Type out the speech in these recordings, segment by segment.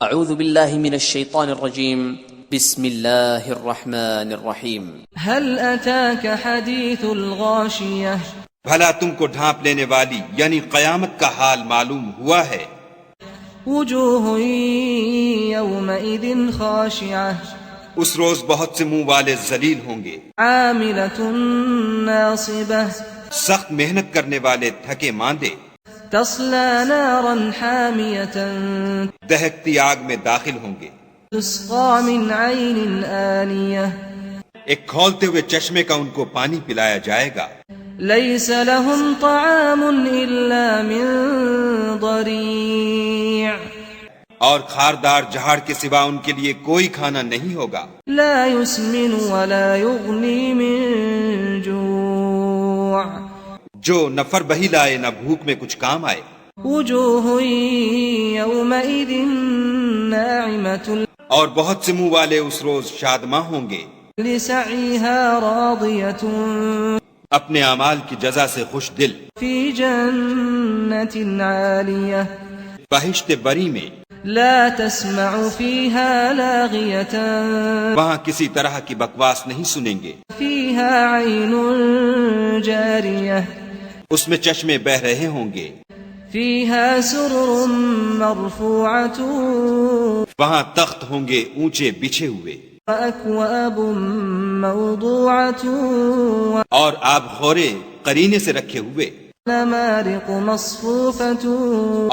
اعوذ باللہ من الشیطان الرجیم بسم اللہ الرحمن الرحیم هل اتاك حدیث الغاشیہ بھلا تم کو ڈھانپ لینے والی یعنی قیامت کا حال معلوم ہوا ہے؟ وجوہ یومئذ خاشعہ اس روز بہت سے منہ والے ذلیل ہوں گے، عاملۃ ناصبہ سخت محنت کرنے والے تھکے ماندے، تصلی نارا حامیۃ دہکتی آگ میں داخل ہوں گے، تسقى من عین آنیہ ایک کھولتے ہوئے چشمے کا ان کو پانی پلایا جائے گا، لیس لهم طعام الا من ضریع اور کھاردار جہاڑ کے سوا ان کے لیے کوئی کھانا نہیں ہوگا، لا يسمن ولا يغنی من جوع جو نہ فربہی لائے نہ بھوک میں کچھ کام آئے، وجوہ یومئذ ناعمۃ اور بہت سے منہ والے اس روز شادماں ہوں گے، لسعیها راضیۃ اپنے اعمال کی جزا سے خوش دل، فی جنت عالیہ بہشت بری میں، لا تسمع فیها لاغیۃ وہاں کسی طرح کی بکواس نہیں سنیں گے، فیها عین جاریہ اس میں چشمے بہ رہے ہوں گے، فیها سرر مرفوعۃ وہاں تخت ہوں گے اونچے بچھے ہوئے، وأكواب موضوعۃ اور آب خورے قرینے سے رکھے ہوئے، ونمارق مصفوفۃ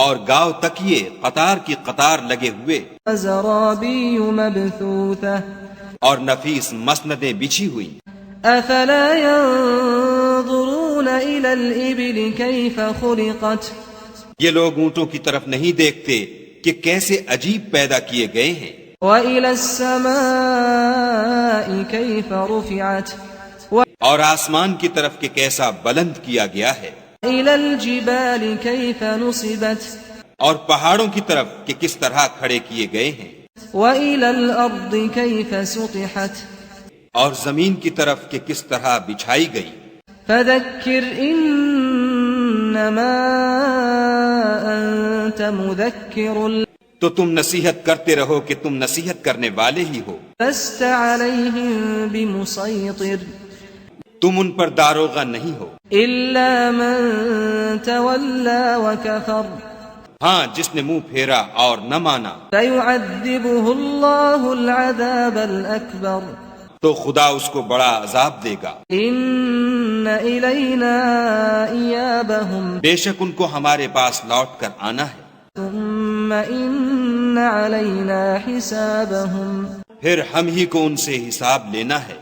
اور گاؤ تکیے قطار کی قطار لگے ہوئے، وزرابی مبثوثہ اور نفیس مسندیں بچھی ہوئی، افلا ينظرون الى الابل كيف خلقت یہ لوگ اونٹوں کی طرف نہیں دیکھتے کہ کیسے عجیب پیدا کیے گئے ہیں، وإلى السماء كيف رفعت اور آسمان کی طرف کہ کیسا بلند کیا گیا ہے، وإلى الجبال كيف نصبت اور پہاڑوں کی طرف کہ کس طرح کھڑے کیے گئے ہیں، وإلى الأرض كيف سطحت اور زمین کی طرف کہ کس طرح بچھائی گئی، فذكر انما انت مذكر تو تم نصیحت کرتے رہو کہ تم نصیحت کرنے والے ہی ہو، لست عليهم بمسيطر تم ان پر داروغہ نہیں ہو، الا من تولى وكفر ہاں جس نے منہ پھیرا اور نہ مانا، فيعذبه الله العذاب الأكبر تو خدا اس کو بڑا عذاب دے گا، ان الینا ایابهم بے شک ان کو ہمارے پاس لوٹ کر آنا ہے، ثم ان علینا حسابهم پھر ہم ہی کو ان سے حساب لینا ہے۔